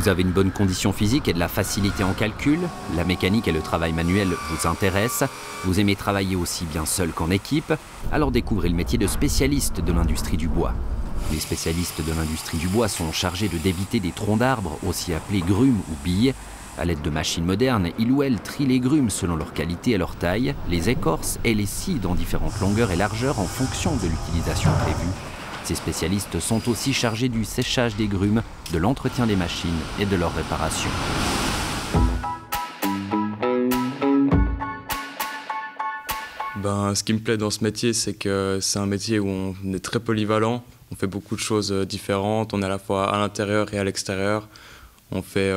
Vous avez une bonne condition physique et de la facilité en calcul, la mécanique et le travail manuel vous intéressent, vous aimez travailler aussi bien seul qu'en équipe, alors découvrez le métier de spécialiste de l'industrie du bois. Les spécialistes de l'industrie du bois sont chargés de débiter des troncs d'arbres, aussi appelés grumes ou billes. À l'aide de machines modernes, ils ou elles trient les grumes selon leur qualité et leur taille, les écorcent et les scient dans différentes longueurs et largeurs en fonction de l'utilisation prévue. Ces spécialistes sont aussi chargés du séchage des grumes, de l'entretien des machines et de leur réparation. Ce qui me plaît dans ce métier, c'est que c'est un métier où on est très polyvalent. On fait beaucoup de choses différentes. On est à la fois à l'intérieur et à l'extérieur. On fait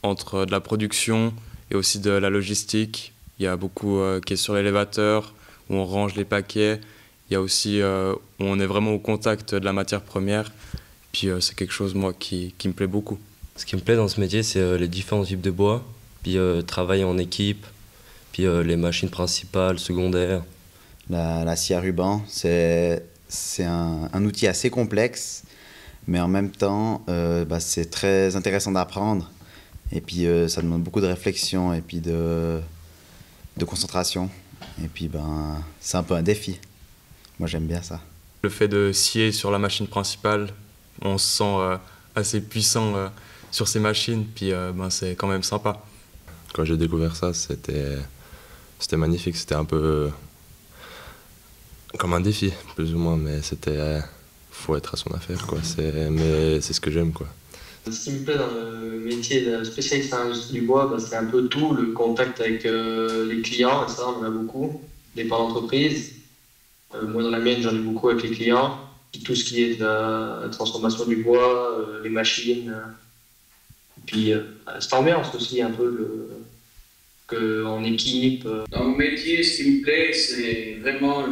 entre de la production et aussi de la logistique. Il y a beaucoup qui est sur l'élévateur, où on range les paquets. Il y a aussi où on est vraiment au contact de la matière première. Puis c'est quelque chose, moi, qui me plaît beaucoup. Ce qui me plaît dans ce métier, c'est les différents types de bois, puis travailler en équipe, puis les machines principales, secondaires. La scie à ruban, c'est un outil assez complexe, mais en même temps, c'est très intéressant d'apprendre. Et puis ça demande beaucoup de réflexion et puis de concentration. Et puis c'est un peu un défi. Moi, j'aime bien ça. Le fait de scier sur la machine principale, on se sent assez puissant sur ces machines, puis c'est quand même sympa. Quand j'ai découvert ça, c'était magnifique. C'était un peu comme un défi, plus ou moins, mais faut être à son affaire, quoi. Mais c'est ce que j'aime, quoi. Ce qui me plaît dans le métier de spécialiste en industrie du bois, c'est un peu tout, le contact avec les clients, et ça, on en a beaucoup, dépend d'entreprise. Moi, dans la mienne, j'en ai beaucoup avec les clients. Tout ce qui est de la transformation du bois, les machines. Puis, cette ambiance aussi, un peu en équipe. Dans mon métier, ce qui me plaît, c'est vraiment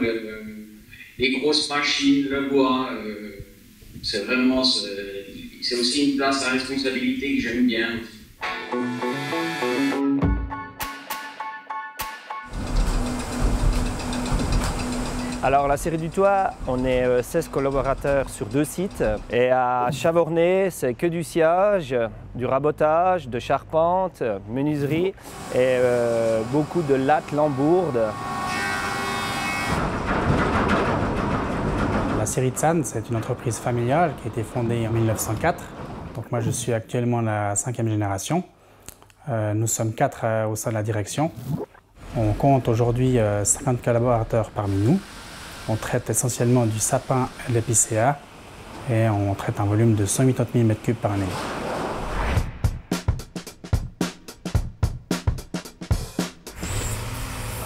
les grosses machines, le bois. C'est vraiment... C'est aussi une place à responsabilité que j'aime bien. Alors la Scierie du Toit, on est 16 collaborateurs sur 2 sites. Et à Chavornay, c'est que du sciage, du rabotage, de charpente, menuiserie et beaucoup de lattes, lambourdes. La Scierie Tzan, c'est une entreprise familiale qui a été fondée en 1904. Donc moi, je suis actuellement la 5e génération. Nous sommes 4 au sein de la direction. On compte aujourd'hui 50 collaborateurs parmi nous. On traite essentiellement du sapin et de l'épicéa et on traite un volume de 180 000 m3 par année.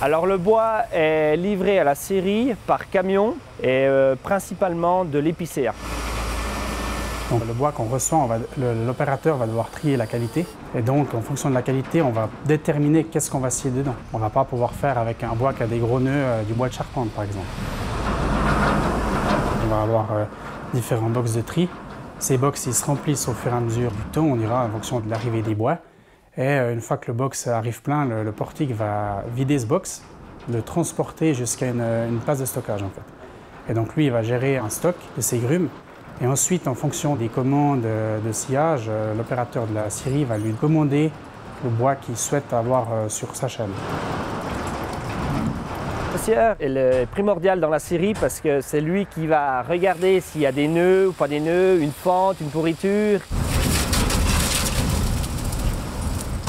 Alors le bois est livré à la scierie par camion et principalement de l'épicéa. Donc le bois qu'on reçoit, l'opérateur va devoir trier la qualité et donc en fonction de la qualité, on va déterminer qu'est-ce qu'on va scier dedans. On ne va pas pouvoir faire avec un bois qui a des gros nœuds du bois de charpente par exemple. On va avoir différents box de tri. Ces box ils se remplissent au fur et à mesure du temps, on ira en fonction de l'arrivée des bois. Et une fois que le box arrive plein, le portique va vider ce box, le transporter jusqu'à une place de stockage en fait. Et donc lui, il va gérer un stock de ces grumes. Et ensuite, en fonction des commandes de sciage, l'opérateur de la scierie va lui commander le bois qu'il souhaite avoir sur sa chaîne. Le scieur est primordial dans la scierie parce que c'est lui qui va regarder s'il y a des nœuds ou pas des nœuds, une fente, une pourriture.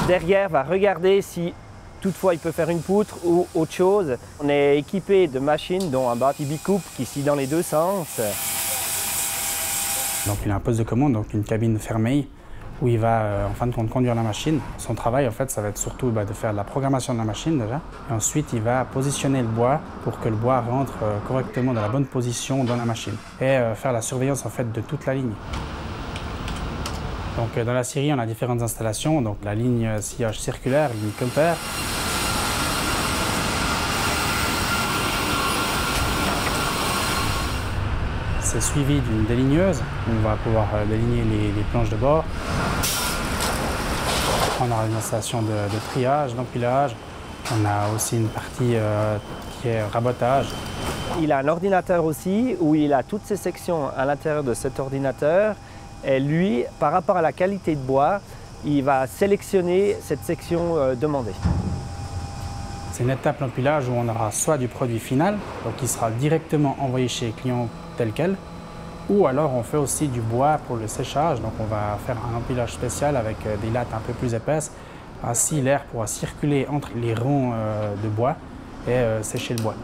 Derrière, va regarder si toutefois il peut faire une poutre ou autre chose. On est équipé de machines dont un bâti bicoupe qui scie dans les 2 sens. Donc il a un poste de commande, donc une cabine fermée où il va en fin de compte conduire la machine. Son travail en fait ça va être surtout de faire de la programmation de la machine déjà. Et ensuite il va positionner le bois pour que le bois rentre correctement dans la bonne position dans la machine. Et faire la surveillance en fait de toute la ligne. Donc dans la scierie on a différentes installations, donc la ligne sciage circulaire, la ligne Kemper. C'est suivi d'une déligneuse. On va pouvoir déligner les planches de bord. On a une installation de triage, d'empilage. On a aussi une partie qui est rabotage. Il a un ordinateur aussi où il a toutes ses sections à l'intérieur de cet ordinateur Et lui, par rapport à la qualité de bois, il va sélectionner cette section demandée. C'est une étape d'empilage où on aura soit du produit final, donc qui sera directement envoyé chez les clients tel quel, ou alors on fait aussi du bois pour le séchage, donc on va faire un empilage spécial avec des lattes un peu plus épaisses. Ainsi l'air pourra circuler entre les ronds de bois et sécher le bois.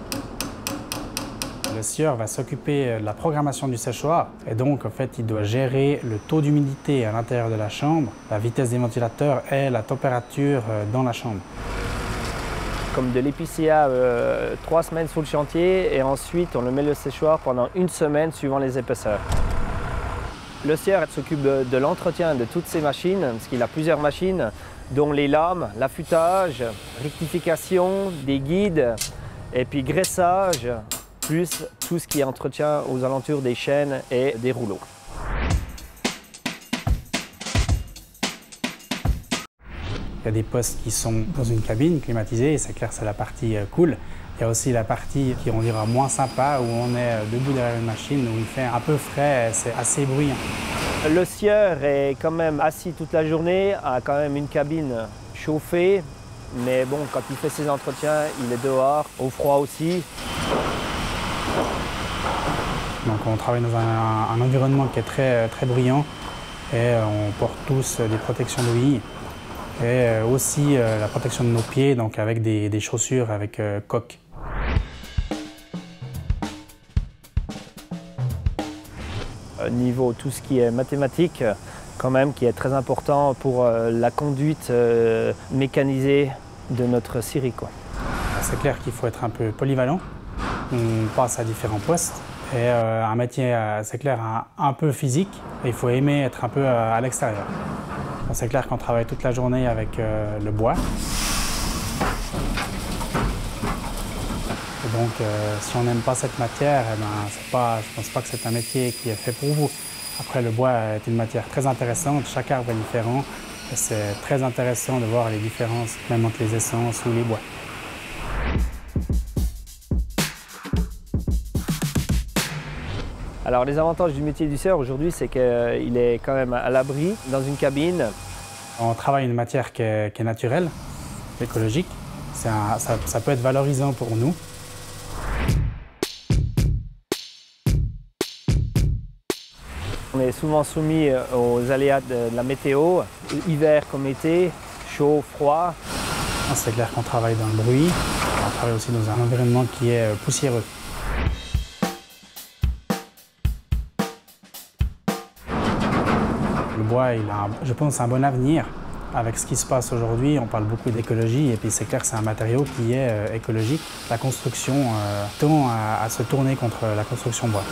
Le scieur va s'occuper de la programmation du séchoir et donc en fait il doit gérer le taux d'humidité à l'intérieur de la chambre, la vitesse des ventilateurs et la température dans la chambre. Comme de l'épicéa 3 semaines sur le chantier et ensuite on le met le séchoir pendant 1 semaine suivant les épaisseurs. Le scieur s'occupe de l'entretien de toutes ces machines, parce qu'il a plusieurs machines, dont les lames, l'affûtage, rectification, des guides et puis graissage, plus tout ce qui est entretien aux alentours des chaînes et des rouleaux. Il y a des postes qui sont dans une cabine climatisée, et c'est clair, c'est la partie cool. Il y a aussi la partie qui, on dira, moins sympa, où on est debout derrière une machine, où il fait un peu frais, c'est assez bruyant. Le scieur est quand même assis toute la journée, a quand même une cabine chauffée, mais bon, quand il fait ses entretiens, il est dehors, au froid aussi. Donc on travaille dans un environnement qui est très bruyant, et on porte tous des protections d'ouïe. Et aussi la protection de nos pieds, donc avec des chaussures avec coque. Niveau tout ce qui est mathématiques, quand même, qui est très important pour la conduite mécanisée de notre scierie, quoi. C'est clair qu'il faut être un peu polyvalent. On passe à différents postes. Et un métier, c'est clair, un peu physique. Et il faut aimer être un peu à l'extérieur. C'est clair qu'on travaille toute la journée avec le bois. Et donc, si on n'aime pas cette matière, eh ben, je ne pense pas que c'est un métier qui est fait pour vous. Après, le bois est une matière très intéressante, chaque arbre est différent. C'est très intéressant de voir les différences, même entre les essences ou les bois. Alors les avantages du métier du scieur aujourd'hui, c'est qu'il est quand même à l'abri dans une cabine. On travaille une matière qui est naturelle, écologique. Ça peut être valorisant pour nous. On est souvent soumis aux aléas de la météo, hiver comme été, chaud, froid. C'est clair qu'on travaille dans le bruit. On travaille aussi dans un environnement qui est poussiéreux. Le bois, il a, je pense, un bon avenir. Avec ce qui se passe aujourd'hui, on parle beaucoup d'écologie et puis c'est clair que c'est un matériau qui est écologique. La construction tend à se tourner contre la construction bois.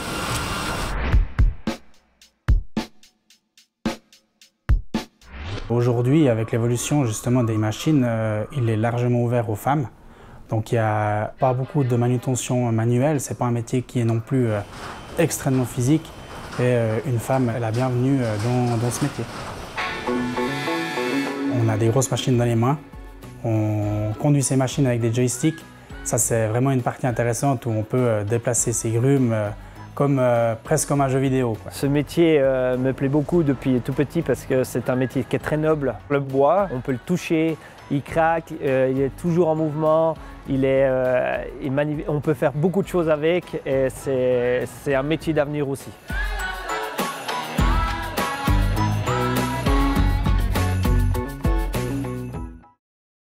Aujourd'hui, avec l'évolution justement des machines, il est largement ouvert aux femmes. Donc il n'y a pas beaucoup de manutention manuelle, ce n'est pas un métier qui est non plus extrêmement physique. Et une femme est la bienvenue dans ce métier. On a des grosses machines dans les mains, on conduit ces machines avec des joysticks. Ça, c'est vraiment une partie intéressante où on peut déplacer ses grumes presque comme un jeu vidéo, quoi. Ce métier me plaît beaucoup depuis tout petit parce que c'est un métier qui est très noble. Le bois, on peut le toucher, il craque, il est toujours en mouvement, on peut faire beaucoup de choses avec et c'est un métier d'avenir aussi.